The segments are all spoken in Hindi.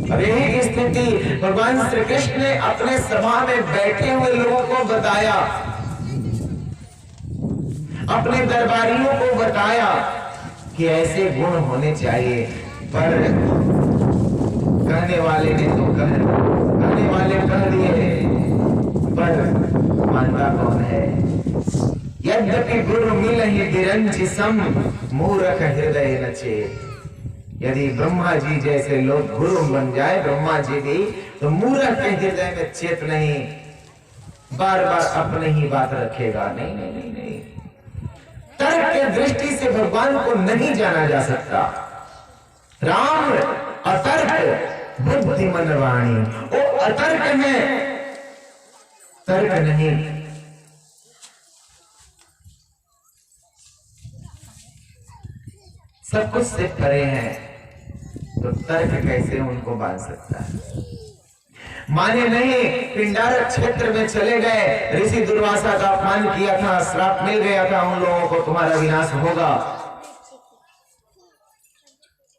अब यही स्थिति भगवान श्री कृष्ण ने अपने सभा में बैठे हुए लोगों को बताया, अपने दरबारियों को बताया कि ऐसे गुण होने चाहिए। पर कहने वाले ने तो कहने वाले कह दिए, पर मानता कौन है। यद्यपि गुरु मिलहि बिरंचि सम मूर्ख हृदय नचे। यदि ब्रह्मा जी जैसे लोग गुरु बन जाए, ब्रह्मा जी भी, तो मूर्ख के हृदय में चेत नहीं, बार बार अपने ही बात रखेगा। नहीं नहीं नहीं नहीं, तर्क के दृष्टि से भगवान को नहीं जाना जा सकता। राम अतर्क बुद्धिमान वाणी, वो अतर्क है, तर्क नहीं। सब कुछ से परे हैं, तो तर्क कैसे उनको बांध सकता है। माने नहीं, पिंडारक क्षेत्र में चले गए, ऋषि दुर्वासा का अपमान किया था, श्राप मिल गया था उन लोगों को, तुम्हारा विनाश होगा।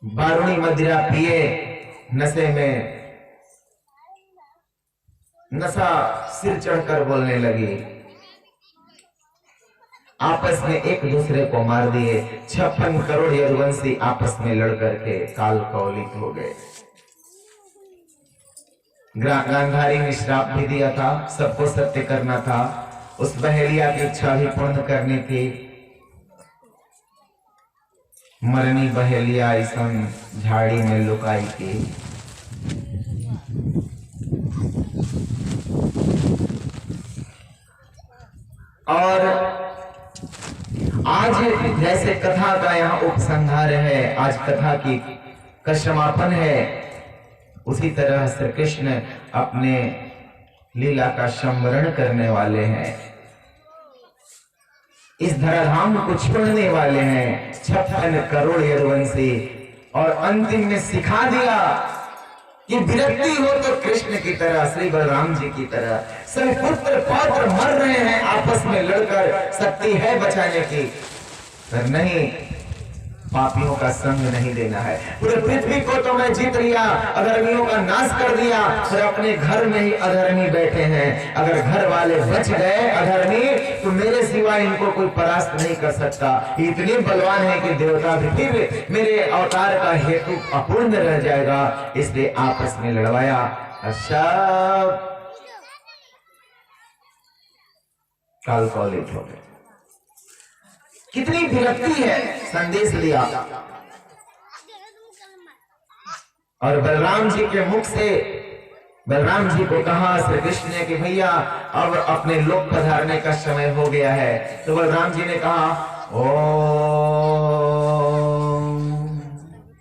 बारूणी मदिरा पिए, नशे में नशा सिर चढ़कर बोलने लगी, आपस में एक दूसरे को मार दिए। 56 करोड़ यदुवंशी आपस में लड़कर के काल कौलित हो गए। गांधारी ने श्राप भी दिया था, सबको सत्य करना था, उस बहेलिया की इच्छा भी पूर्ण करनी थी। मरनी बहेलिया ऐसन झाड़ी में लुकाई थी। और आज जैसे कथा का यहाँ उपसंहार है, आज कथा का समापन है, उसी तरह श्री कृष्ण अपने लीला का संवरण करने वाले हैं, इस धराधाम को छोड़ने वाले हैं। 56 करोड़ यदुवंशी, और अंतिम में सिखा दिया कि विरक्ति हो तो कृष्ण की तरह, श्री बलराम जी की तरह। सब पुत्र पौत्र मर रहे हैं आपस में लड़कर, शक्ति है बचाने की, पर नहीं, पापियों का संग नहीं देना है। पूरे पृथ्वी को तो मैं जीत लिया, अधर्मियों का नाश कर दिया, फिर अपने घर में ही अधर्मी बैठे हैं। अगर घर वाले बच गए अधर्मी, तो मेरे सिवा इनको कोई परास्त नहीं कर सकता। इतने बलवान है कि देवता भी फिर मेरे अवतार का हेतु अपूर्ण रह जाएगा, इसलिए आपस में लड़वाया। अच्छा, काल कौलित हो गए। कितनी विरक्ति है, संदेश लिया। और बलराम जी के मुख से बलराम जी को कहा श्री कृष्ण ने कि भैया अब अपने लोक पधारने का समय हो गया है। तो बलराम जी ने कहा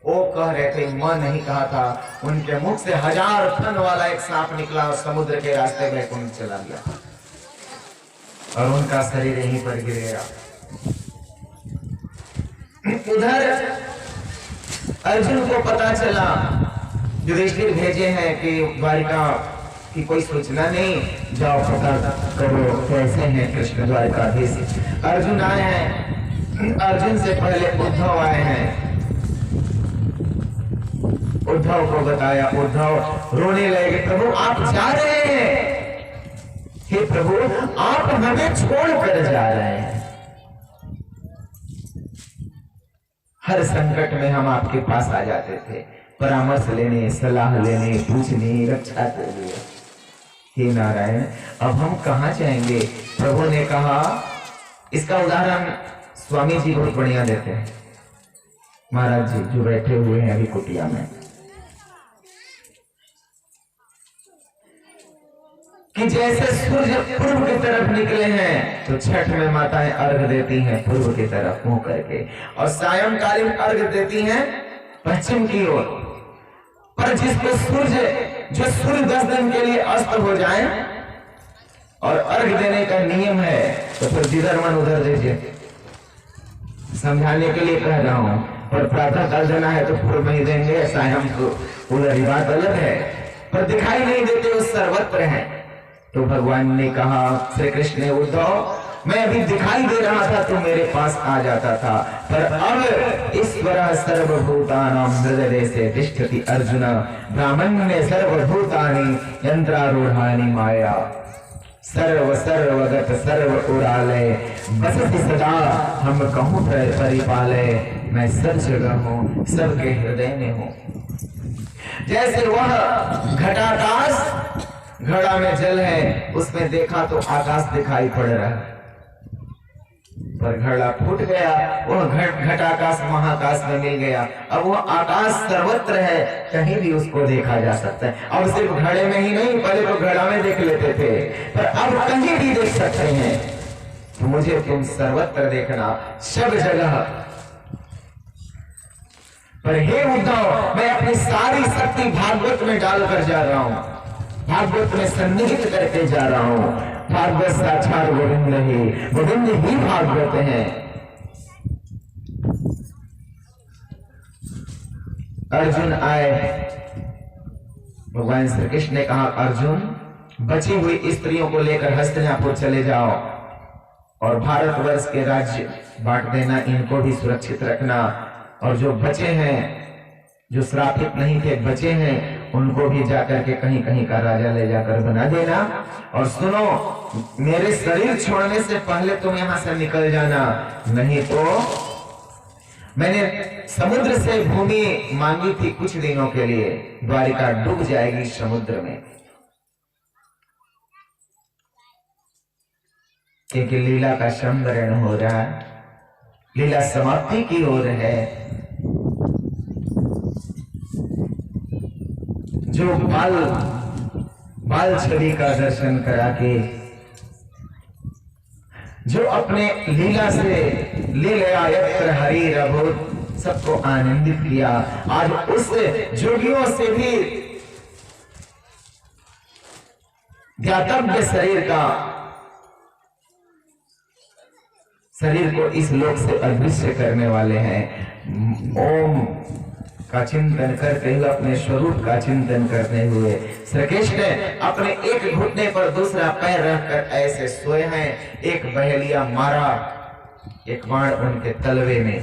ओ कह रहे थे, मैं नहीं कहा था। उनके मुख से 1000 फन वाला एक सांप निकला और समुद्र के रास्ते वैकुंठ चला गया, और उनका शरीर यहीं पर गिर गया। उधर अर्जुन को पता चला, युधिष्ठिर भेजे हैं कि द्वारिका की कोई सूचना नहीं, जाओ पता करो कैसे हैं कृष्ण द्वारिकाधीश। अर्जुन आए हैं, अर्जुन से पहले उद्धव आए हैं। उद्धव को बताया, उद्धव रोने लगे, प्रभु आप जा रहे हैं, हे प्रभु आप हमें छोड़ कर जा रहे हैं। हर संकट में हम आपके पास आ जाते थे, परामर्श लेने, सलाह लेने, पूछने, रक्षा के लिए। हे नारायण, अब हम कहाँ जाएंगे? प्रभु ने कहा, इसका उदाहरण स्वामी जी बहुत बढ़िया देते हैं। महाराज जी जो बैठे हुए हैं अभी कुटिया में, कि जैसे सूर्य पूर्व की तरफ निकले हैं, तो छठ में माताएं अर्घ देती हैं पूर्व की तरफ मुंह करके, और सायंकालीन अर्घ देती हैं पश्चिम की ओर। पर जिसको जो सूर्य 10 दिन के लिए अस्त हो जाए और अर्घ देने का नियम है, तो फिर जिधर मन उधर दीजिए। समझाने के लिए कह रहा हूं, पर प्रातः काल देना है तो पूर्व में ही देंगे, सायं को उधर ही बात अलग है, पर दिखाई नहीं देते वो सर्वत्र है। तो भगवान ने कहा, श्री कृष्ण ने, उद्धव मैं अभी दिखाई दे रहा था तो मेरे पास आ जाता था, पर अब ईश्वर सर्वभूतानां हृदय से तिष्ठति अर्जुन, ब्राह्मण्य सर्वभूतानि यंत्रारूढ़ानि माया, सर्व सर्वगत सर्व उरालय, बसति सदा हम कहूँ परिपालय, मैं सब जगह हूँ सबके हृदय में हूँ। जैसे वह घटाकाश, घड़ा में जल है, उसमें देखा तो आकाश दिखाई पड़ रहा है, पर घड़ा फूट गया, वह घटाकाश महाकाश में मिल गया। अब वह आकाश सर्वत्र है, कहीं भी उसको देखा जा सकता है। अब सिर्फ घड़े में ही नहीं, पहले तो घड़ा में देख लेते थे, पर अब कहीं भी देख सकते हैं। तो मुझे तुम सर्वत्र देखना, सब जगह। पर हे उद्धव, मैं अपनी सारी शक्ति भागवत में डालकर जा रहा हूं, भागवत में सन्निहित करके जा रहा हूं। भागवत साक्षात गोविंद ही, गोविंद ही भागवत हैं। अर्जुन आए, भगवान श्री कृष्ण ने कहा, अर्जुन बची हुई स्त्रियों को लेकर हस्तिनापुर चले जाओ और भारतवर्ष के राज्य बांट देना, इनको भी सुरक्षित रखना, और जो बचे हैं, जो श्रापित नहीं थे बचे हैं, उनको भी जाकर के कहीं कहीं का राजा ले जाकर बना देना। और सुनो, मेरे शरीर छोड़ने से पहले तुम यहां से निकल जाना, नहीं तो मैंने समुद्र से भूमि मांगी थी कुछ दिनों के लिए, द्वारिका डूब जाएगी समुद्र में, क्योंकि लीला का संवरण हो रहा है, लीला समाप्ति की ओर है। जो बाल छवि का दर्शन करा के, जो अपने लीला से लीला यत्र हरि रघुत सबको आनंदित किया, आज उस जोगियों से भी ध्यातव्य शरीर को इस लोक से अदृश्य करने वाले हैं। ओम का चिंतन करते हुए, अपने स्वरूप का चिंतन करते हुए श्री कृष्ण अपने एक घुटने पर दूसरा पैर रखकर ऐसे सोए हैं। एक बहेलिया मारा, एक बाण उनके तलवे में,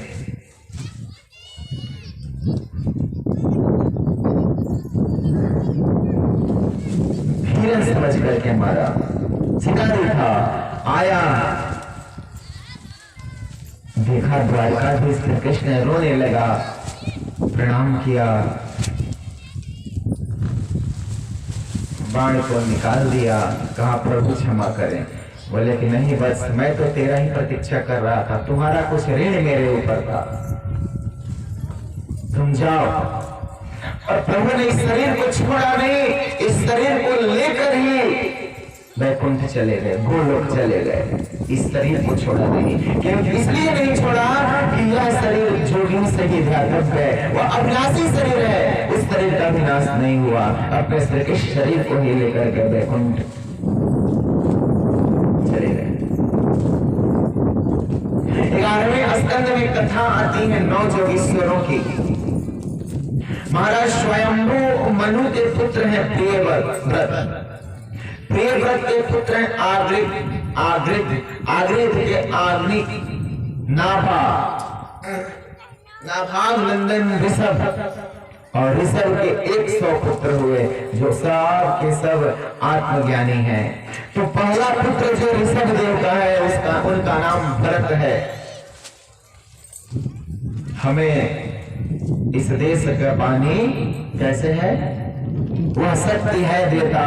हिरन समझ करके मारा, शिकारी था। आया, देखा द्वारकाधीश श्री कृष्ण, रोने लगा, प्रणाम किया, बाण को निकाल दिया, कहा प्रभु क्षमा करें। बोले कि नहीं, बस मैं तो तेरा ही प्रतीक्षा कर रहा था, तुम्हारा कुछ ऋण मेरे ऊपर था, तुम जाओ। और प्रभु ने इस शरीर को छोड़ा नहीं, इस शरीर को लेकर ही वैकुंठ चले गए, गोलोक चले गए, इस शरीर को छोड़ा नहीं। क्योंकि इसलिए नहीं छोड़ा कि यह शरीर जोगी से ही ध्यातव्य है, वह अविनाशी शरीर है, उस शरीर का विनाश नहीं हुआ। अपने श्री कृष्ण शरीर को ही लेकर के वैकुंठ चले गए। 11वें स्कंद में कथा आती है 9 जोगीश्वरों की। महाराज स्वयंभू मनु के पुत्र हैं प्रियव्रत, प्रियव्रत के पुत्र हैं आगृत के आग्निक, नाभाग नंदन ऋषभ, और ऋषभ के 100 पुत्र हुए, जो सब के सब आत्मज्ञानी हैं। तो पहला पुत्र जो ऋषभ देव का है, उनका नाम भरत है। हमें इस देश का पानी कैसे है, वह शक्ति है देता,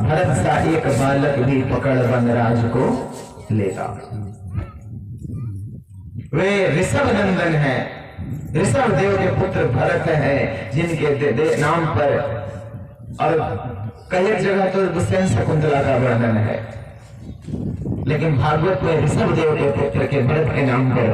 भरत सा एक बालक भी पकड़ वनराज को लेता। वे ऋषभ नंदन है, ऋषभ देव के पुत्र भरत है, जिनके नाम पर और कई जगह तो दुष्यंत शकुंतला का वर्णन है, लेकिन भागवत में ऋषभ देव के पुत्र के भरत के नाम पर